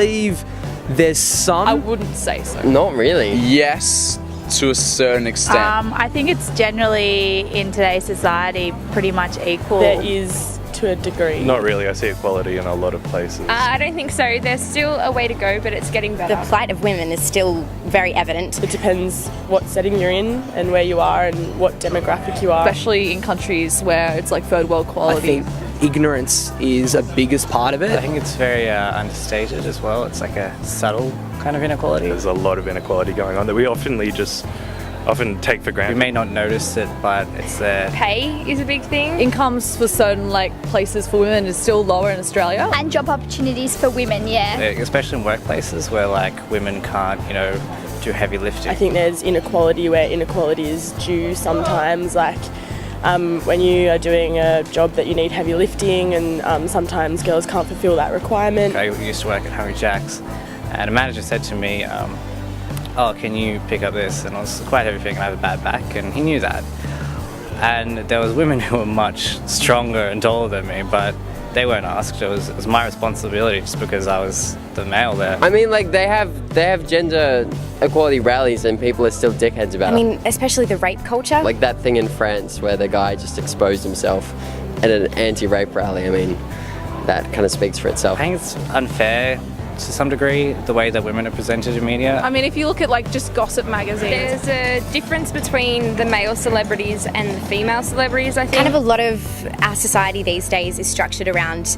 believe there's some. I wouldn't say so. Not really. Yes, to a certain extent. I think it's generally in today's society pretty much equal. There is to a degree. Not really. I see equality in a lot of places. I don't think so. There's still a way to go, but it's getting better. The plight of women is still very evident. It depends what setting you're in and where you are and what demographic you are. Especially in countries where it's like third world quality. I think ignorance is a biggest part of it. I think it's very understated as well. It's like a subtle kind of inequality. There's a lot of inequality going on that we often take for granted. We may not notice it, but it's there. Pay is a big thing. Incomes for certain places for women is still lower in Australia. And job opportunities for women, yeah. Especially in workplaces where women can't, do heavy lifting. I think there's inequality where inequality is due sometimes, when you are doing a job that you need heavy lifting and sometimes girls can't fulfill that requirement. I used to work at Hungry Jack's and a manager said to me, oh, can you pick up this? And it was quite heavy thing and I have a bad back, and he knew that. And there was women who were much stronger and taller than me, but they weren't asked. It was my responsibility just because I was the male there. I mean, they have gender equality rallies and people are still dickheads about it. I mean, especially the rape culture. Like that thing in France where the guy just exposed himself at an anti-rape rally. I mean, that kind of speaks for itself. I think it's unfair to some degree, the way that women are presented in media. I mean, if you look at just gossip magazines. There's a difference between the male celebrities and the female celebrities, I think. Kind of a lot of our society these days is structured around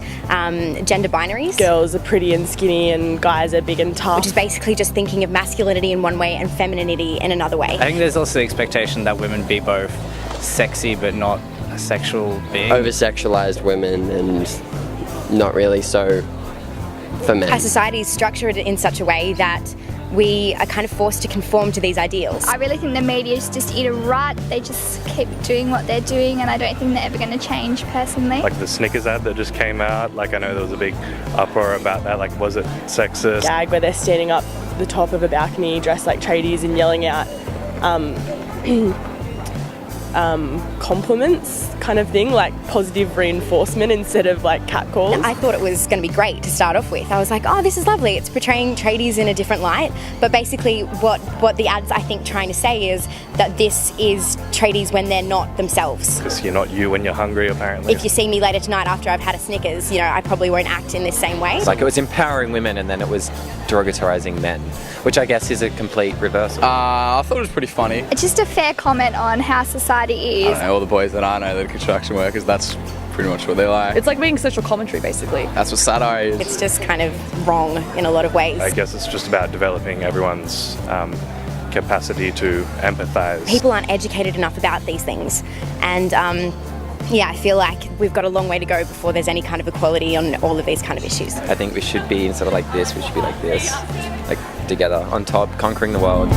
gender binaries. Girls are pretty and skinny and guys are big and tough. Which is basically just thinking of masculinity in one way and femininity in another way. I think there's also the expectation that women be both sexy but not a sexual being. Over-sexualized women and not really so for men. Our society is structured in such a way that we are kind of forced to conform to these ideals. I really think the media's just eat a rut. They just keep doing what they're doing, and I don't think they're ever going to change personally. Like the Snickers ad that just came out, I know there was a big uproar about that, was it sexist? Gag where they're standing up the top of a balcony dressed like tradies and yelling out compliments kind of thing, positive reinforcement instead of catcalls. I thought it was going to be great to start off with. I was like, oh, this is lovely. It's portraying tradies in a different light. But basically what the ad's, I think, trying to say is that this is tradies when they're not themselves. Because you're not you when you're hungry, apparently. If you see me later tonight after I've had a Snickers, I probably won't act in this same way. It's it was empowering women and then it was derogatorizing men, which I guess is a complete reversal. I thought it was pretty funny. It's just a fair comment on how society is. I don't know, all the boys that I know that are construction workers, that's pretty much what they like. It's like being social commentary, basically. That's what satire is. It's just kind of wrong in a lot of ways. I guess it's just about developing everyone's capacity to empathize. People aren't educated enough about these things, and I feel like we've got a long way to go before there's any kind of equality on all of these kind of issues. I think we should be instead of like this, we should be like this, together, on top, conquering the world.